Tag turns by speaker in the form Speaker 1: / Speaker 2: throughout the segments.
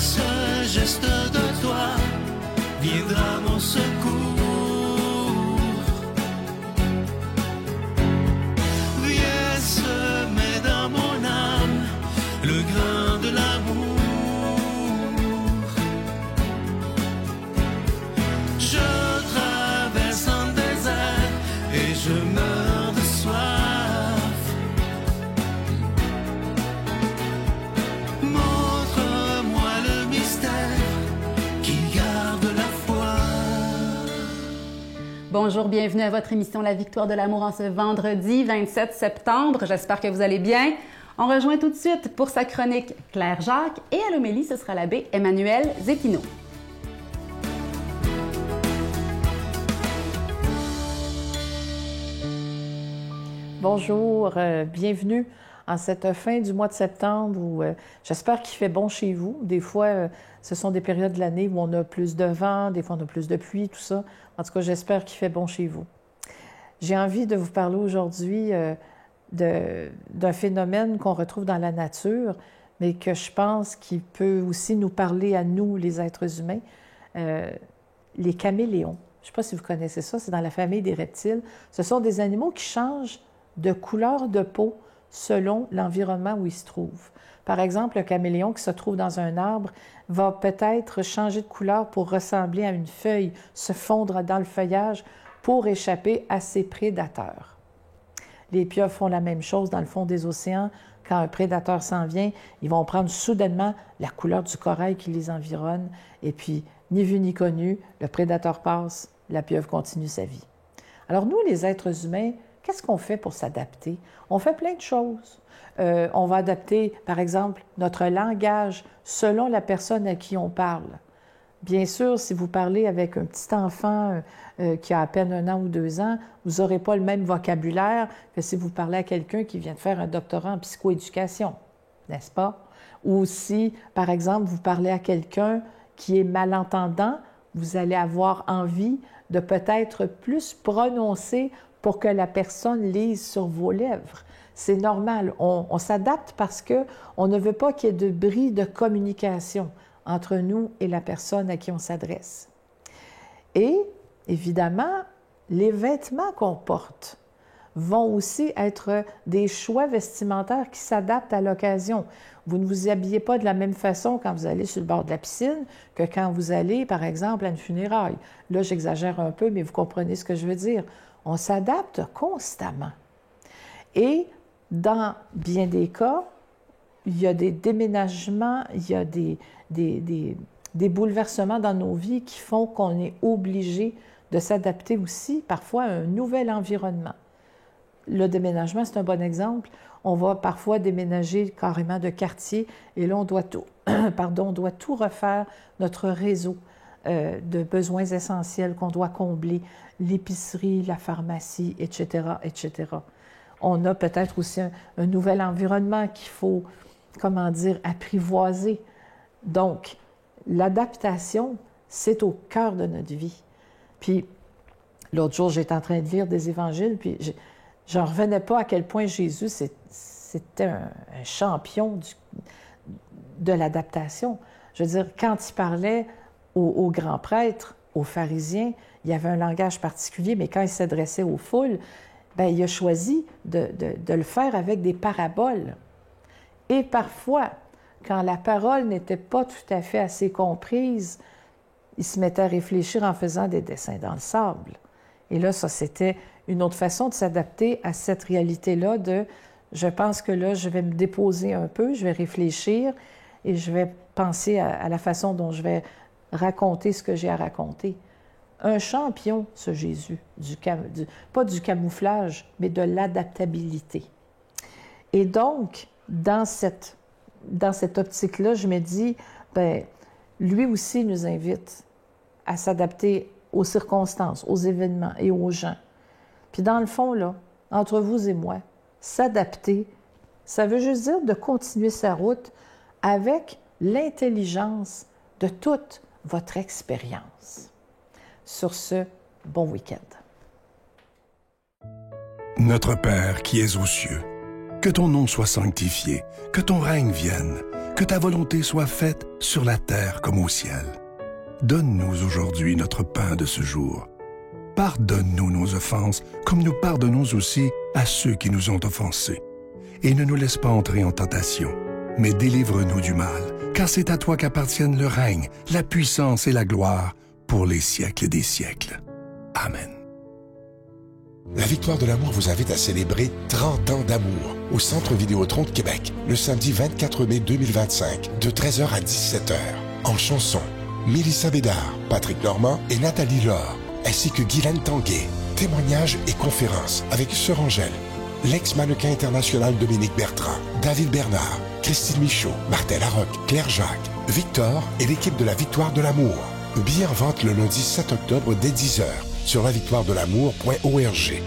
Speaker 1: ce geste de toi viendra mon secours. Viens semer dans mon âme le grain de l'amour. Je traverse un désert et je meurs de soif. Montre-moi le mystère qui garde la foi.
Speaker 2: Bonjour, bienvenue à votre émission La Victoire de l'amour en ce vendredi 27 septembre. J'espère que vous allez bien. On rejoint tout de suite pour sa chronique Claire Jacques et à l'homélie, ce sera l'abbé Emmanuel Zépinot.
Speaker 3: Bonjour, bienvenue en cette fin du mois de septembre où j'espère qu'il fait bon chez vous. Des fois, ce sont des périodes de l'année où on a plus de vent, des fois on a plus de pluie, tout ça. En tout cas, j'espère qu'il fait bon chez vous. J'ai envie de vous parler aujourd'hui d'un phénomène qu'on retrouve dans la nature, mais que je pense qu'il peut aussi nous parler à nous, les êtres humains, les caméléons. Je ne sais pas si vous connaissez ça, c'est dans la famille des reptiles. Ce sont des animaux qui changent de couleur de peau selon l'environnement où ils se trouvent. Par exemple, le caméléon qui se trouve dans un arbre va peut-être changer de couleur pour ressembler à une feuille, se fondre dans le feuillage pour échapper à ses prédateurs. Les pieuvres font la même chose dans le fond des océans. Quand un prédateur s'en vient, ils vont prendre soudainement la couleur du corail qui les environne et puis, ni vu ni connu, le prédateur passe, la pieuvre continue sa vie. Alors nous, les êtres humains, qu'est-ce qu'on fait pour s'adapter? On fait plein de choses. On va adapter, par exemple, notre langage selon la personne à qui on parle. Bien sûr, si vous parlez avec un petit enfant qui a à peine 1 an ou 2 ans, vous n'aurez pas le même vocabulaire que si vous parlez à quelqu'un qui vient de faire un doctorat en psychoéducation, n'est-ce pas? Ou si, par exemple, vous parlez à quelqu'un qui est malentendant, vous allez avoir envie de peut-être plus prononcer pour que la personne lise sur vos lèvres. C'est normal, on s'adapte parce qu'on ne veut pas qu'il y ait de bris de communication entre nous et la personne à qui on s'adresse. Et, évidemment, les vêtements qu'on porte vont aussi être des choix vestimentaires qui s'adaptent à l'occasion. Vous ne vous habillez pas de la même façon quand vous allez sur le bord de la piscine que quand vous allez, par exemple, à une funéraille. Là, j'exagère un peu, mais vous comprenez ce que je veux dire. On s'adapte constamment. Et dans bien des cas, il y a des déménagements, il y a des bouleversements dans nos vies qui font qu'on est obligé de s'adapter aussi parfois à un nouvel environnement. Le déménagement, c'est un bon exemple. On va parfois déménager carrément de quartier et là, on doit tout refaire, notre réseau de besoins essentiels qu'on doit combler, l'épicerie, la pharmacie, etc., etc. On a peut-être aussi un nouvel environnement qu'il faut, apprivoiser. Donc, l'adaptation, c'est au cœur de notre vie. Puis, l'autre jour, j'étais en train de lire des évangiles, puis j'en revenais pas à quel point Jésus, c'était un champion de l'adaptation. Je veux dire, quand il parlait aux grands prêtres, aux pharisiens, il y avait un langage particulier, mais quand il s'adressait aux foules, bien, il a choisi de le faire avec des paraboles. Et parfois, quand la parole n'était pas tout à fait assez comprise, il se mettait à réfléchir en faisant des dessins dans le sable. Et là, ça, c'était une autre façon de s'adapter à cette réalité-là de « je pense que là, je vais me déposer un peu, je vais réfléchir et je vais penser à la façon dont je vais raconter ce que j'ai à raconter ». Un champion, ce Jésus, pas du camouflage, mais de l'adaptabilité. Et donc, dans cette optique-là, je me dis, bien, lui aussi nous invite à s'adapter aux circonstances, aux événements et aux gens. Puis dans le fond, là, entre vous et moi, s'adapter, ça veut juste dire de continuer sa route avec l'intelligence de toute votre expérience. Sur ce, bon week-end.
Speaker 4: Notre Père qui es aux cieux, que ton nom soit sanctifié, que ton règne vienne, Que ta volonté soit faite sur la terre comme au ciel. Donne-nous aujourd'hui notre pain de ce jour. Pardonne-nous nos offenses, comme nous pardonnons aussi à ceux qui nous ont offensés. Et ne nous laisse pas entrer en tentation, mais délivre-nous du mal, car c'est à toi qu'appartiennent le règne, la puissance et la gloire pour les siècles des siècles. Amen.
Speaker 5: La Victoire de l'amour vous invite à célébrer 30 ans d'amour au Centre Vidéotron de Québec, le samedi 24 mai 2025, de 13h à 17h. En chanson, Mélissa Bédard, Patrick Normand et Nathalie Laure, ainsi que Guylaine Tanguay. Témoignages et conférences avec Sœur Angèle, l'ex-mannequin international Dominique Bertrand, David Bernard, Christine Michaud, Martin Larocque, Claire Jacques, Victor et l'équipe de la Victoire de l'amour. Billets en vente le lundi 7 octobre dès 10h sur lavictoiredelamour.org.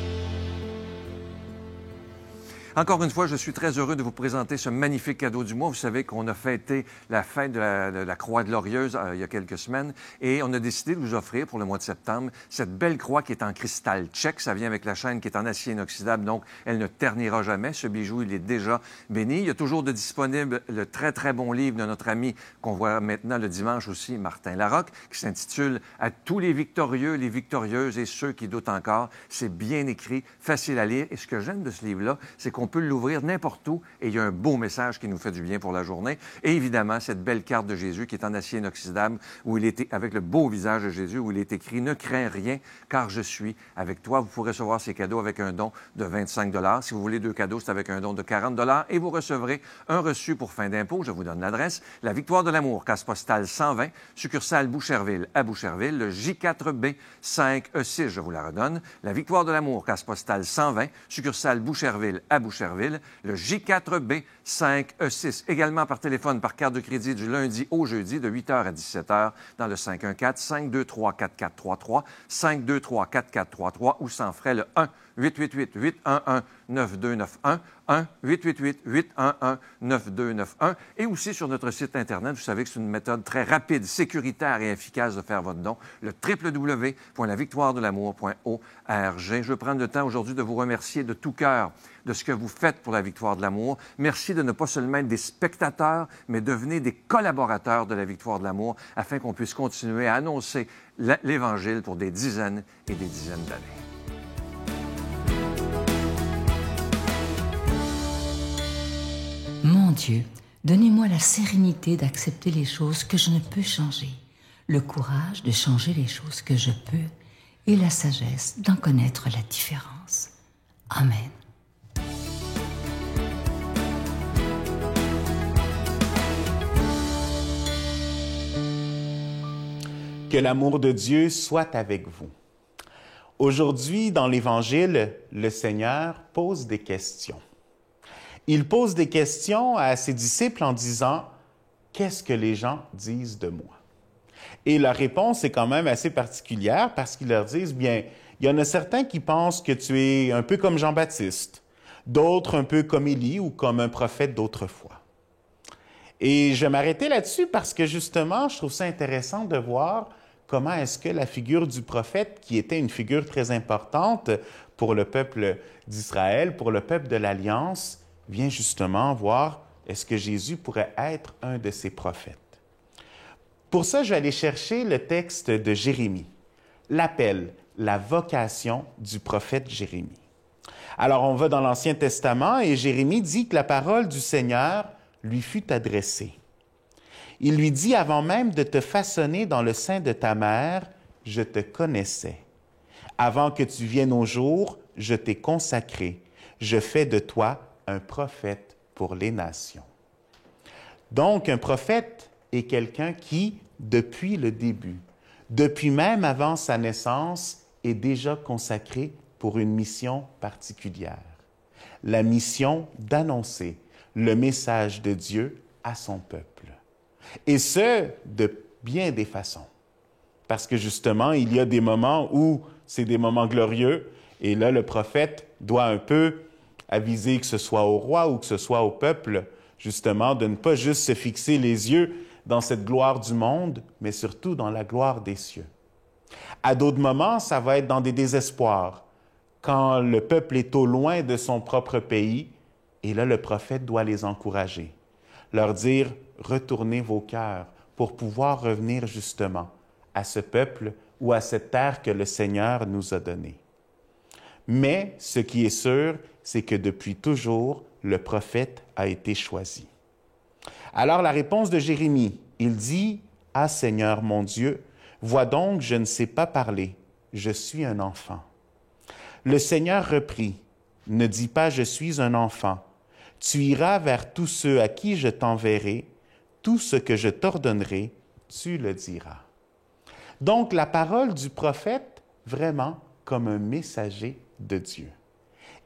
Speaker 6: Encore une fois, je suis très heureux de vous présenter ce magnifique cadeau du mois. Vous savez qu'on a fêté la fête de la Croix glorieuse il y a quelques semaines et on a décidé de vous offrir pour le mois de septembre cette belle croix qui est en cristal tchèque. Ça vient avec la chaîne qui est en acier inoxydable, donc elle ne ternira jamais. Ce bijou, il est déjà béni. Il y a toujours de disponible le très, très bon livre de notre ami qu'on voit maintenant le dimanche aussi, Martin Larocque, qui s'intitule « À tous les victorieux, les victorieuses et ceux qui doutent encore ». C'est bien écrit, facile à lire. Et ce que j'aime de ce livre-là, c'est qu'on peut l'ouvrir n'importe où et il y a un beau message qui nous fait du bien pour la journée. Et évidemment, cette belle carte de Jésus qui est en acier inoxydable, où il est avec le beau visage de Jésus, où il est écrit « Ne crains rien, car je suis avec toi ». Vous pourrez recevoir ces cadeaux avec un don de 25 $. Si vous voulez 2 cadeaux, c'est avec un don de 40 $ et vous recevrez un reçu pour fin d'impôt. Je vous donne l'adresse. La Victoire de l'amour, case postale 120, succursale Boucherville à Boucherville, le J4B 5E6, je vous la redonne. La Victoire de l'amour, case postale 120, succursale Boucherville à Boucherville, le J4B 5E6. Également par téléphone, par carte de crédit du lundi au jeudi de 8h à 17h dans le 514-523-4433, 523-4433 ou sans frais le 1-888-811-9291, 1-888-811-9291 et aussi sur notre site Internet. Vous savez que c'est une méthode très rapide, sécuritaire et efficace de faire votre don, le www.lavictoiredelamour.org. Je veux prendre le temps aujourd'hui de vous remercier de tout cœur de ce que vous faites pour la Victoire de l'amour. Merci de ne pas seulement être des spectateurs, mais devenir des collaborateurs de la Victoire de l'amour afin qu'on puisse continuer à annoncer l'Évangile pour des dizaines et des dizaines d'années.
Speaker 7: Mon Dieu, donnez-moi la sérénité d'accepter les choses que je ne peux changer, le courage de changer les choses que je peux et la sagesse d'en connaître la différence. Amen.
Speaker 8: Que l'amour de Dieu soit avec vous. Aujourd'hui, dans l'Évangile, le Seigneur pose des questions. Il pose des questions à ses disciples en disant « Qu'est-ce que les gens disent de moi? » Et la réponse est quand même assez particulière parce qu'ils leur disent « Bien, il y en a certains qui pensent que tu es un peu comme Jean-Baptiste, d'autres un peu comme Élie ou comme un prophète d'autrefois. » Et je vais m'arrêter là-dessus parce que justement, je trouve ça intéressant de voir comment est-ce que la figure du prophète, qui était une figure très importante pour le peuple d'Israël, pour le peuple de l'Alliance, vient justement voir est-ce que Jésus pourrait être un de ces prophètes. Pour ça, je vais aller chercher le texte de Jérémie, l'appel, la vocation du prophète Jérémie. Alors, on va dans l'Ancien Testament et Jérémie dit que la parole du Seigneur lui fut adressée. Il lui dit, avant même de te façonner dans le sein de ta mère, je te connaissais. Avant que tu viennes au jour, je t'ai consacré. Je fais de toi un prophète pour les nations. Donc, un prophète est quelqu'un qui, depuis le début, depuis même avant sa naissance, est déjà consacré pour une mission particulière. La mission d'annoncer le message de Dieu à son peuple. Et ce, de bien des façons. Parce que justement, il y a des moments où c'est des moments glorieux, et là, le prophète doit un peu aviser que ce soit au roi ou que ce soit au peuple, justement, de ne pas juste se fixer les yeux dans cette gloire du monde, mais surtout dans la gloire des cieux. À d'autres moments, ça va être dans des désespoirs, quand le peuple est au loin de son propre pays, et là, le prophète doit les encourager, leur dire « Retournez vos cœurs » pour pouvoir revenir justement à ce peuple ou à cette terre que le Seigneur nous a donnée. Mais ce qui est sûr, c'est que depuis toujours, le prophète a été choisi. Alors la réponse de Jérémie, il dit « Ah Seigneur mon Dieu, vois donc, je ne sais pas parler, je suis un enfant. » Le Seigneur reprit, « Ne dis pas « Je suis un enfant ». Tu iras vers tous ceux à qui je t'enverrai, tout ce que je t'ordonnerai, tu le diras. » Donc la parole du prophète, vraiment comme un messager de Dieu.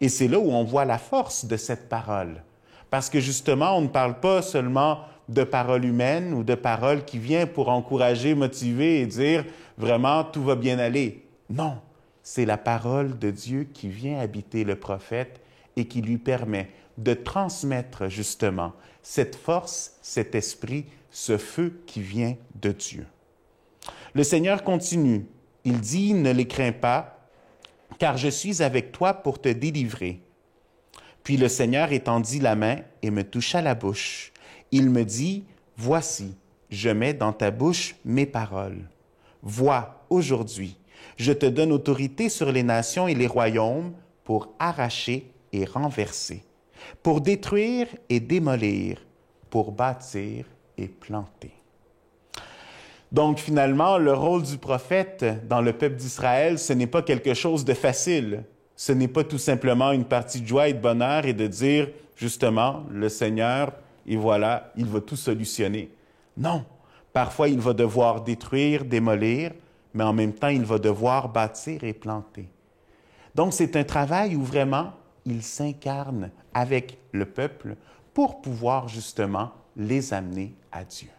Speaker 8: Et c'est là où on voit la force de cette parole. Parce que justement, on ne parle pas seulement de paroles humaines ou de paroles qui viennent pour encourager, motiver et dire vraiment tout va bien aller. Non, c'est la parole de Dieu qui vient habiter le prophète et qui lui permet de transmettre justement cette force, cet esprit, ce feu qui vient de Dieu. Le Seigneur continue. Il dit, « Ne les crains pas, car je suis avec toi pour te délivrer. » Puis le Seigneur étendit la main et me toucha la bouche. Il me dit, « Voici, je mets dans ta bouche mes paroles. Vois, aujourd'hui, je te donne autorité sur les nations et les royaumes pour arracher et renverser, pour détruire et démolir, pour bâtir et planter. » Donc finalement, le rôle du prophète dans le peuple d'Israël, ce n'est pas quelque chose de facile. Ce n'est pas tout simplement une partie de joie et de bonheur et de dire, justement, le Seigneur, et voilà, il va tout solutionner. Non, parfois il va devoir détruire, démolir, mais en même temps, il va devoir bâtir et planter. Donc c'est un travail où vraiment, il s'incarne avec le peuple pour pouvoir justement les amener à Dieu.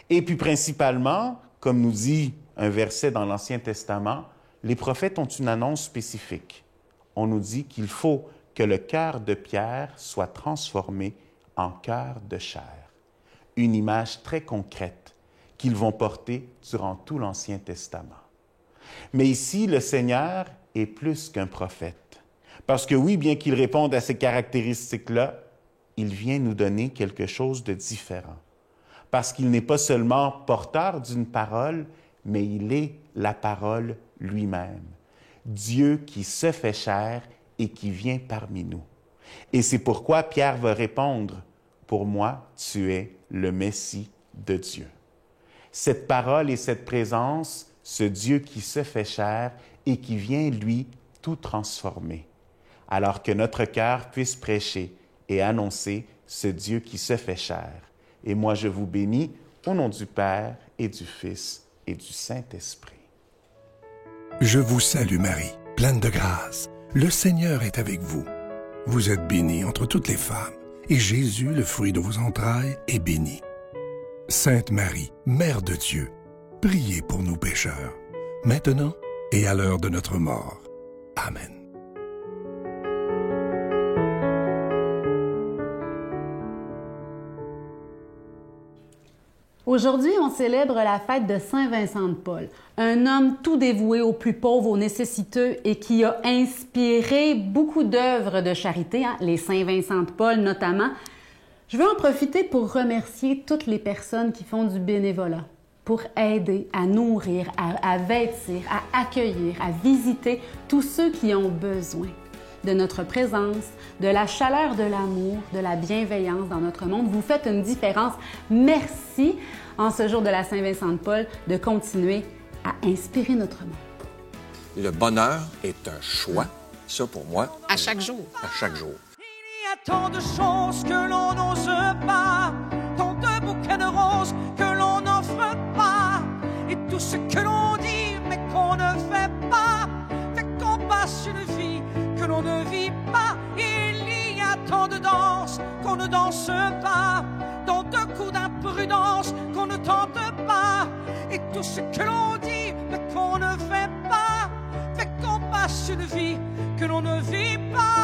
Speaker 8: Et puis principalement, comme nous dit un verset dans l'Ancien Testament, les prophètes ont une annonce spécifique. On nous dit qu'il faut que le cœur de pierre soit transformé en cœur de chair. Une image très concrète qu'ils vont porter durant tout l'Ancien Testament. Mais ici, le Seigneur est plus qu'un prophète. Parce que oui, bien qu'il réponde à ces caractéristiques-là, il vient nous donner quelque chose de différent. Parce qu'il n'est pas seulement porteur d'une parole, mais il est la parole lui-même. Dieu qui se fait chair et qui vient parmi nous. Et c'est pourquoi Pierre va répondre, « Pour moi, tu es le Messie de Dieu. » Cette parole et cette présence, ce Dieu qui se fait chair et qui vient, lui, tout transformer, alors que notre cœur puisse prêcher et annoncer ce Dieu qui se fait chair. Et moi, je vous bénis au nom du Père et du Fils et du Saint-Esprit.
Speaker 4: Je vous salue Marie, pleine de grâce. Le Seigneur est avec vous. Vous êtes bénie entre toutes les femmes, et Jésus, le fruit de vos entrailles, est béni. Sainte Marie, Mère de Dieu, priez pour nous pécheurs, maintenant et à l'heure de notre mort. Amen.
Speaker 2: Aujourd'hui, on célèbre la fête de Saint Vincent de Paul, un homme tout dévoué aux plus pauvres, aux nécessiteux et qui a inspiré beaucoup d'œuvres de charité, les Saint Vincent de Paul notamment. Je veux en profiter pour remercier toutes les personnes qui font du bénévolat, pour aider, à nourrir, à vêtir, à accueillir, à visiter tous ceux qui ont besoin de notre présence, de la chaleur de l'amour, de la bienveillance dans notre monde. Vous faites une différence. Merci, en ce jour de la Saint-Vincent de Paul, de continuer à inspirer notre monde.
Speaker 6: Le bonheur est un choix. Ça, pour moi...
Speaker 9: À chaque jour.
Speaker 6: À chaque jour.
Speaker 1: Il y a tant de choses que l'on n'ose pas, tant de bouquets de roses que l'on n'offre pas, et tout ce que l'on dit mais qu'on ne fait pas, fait qu'on passe une vie que l'on ne vit pas. Il y a tant de danses qu'on ne danse pas, tant de coups d'imprudence qu'on ne tente pas, et tout ce que l'on dit mais qu'on ne fait pas, fait qu'on passe une vie que l'on ne vit pas.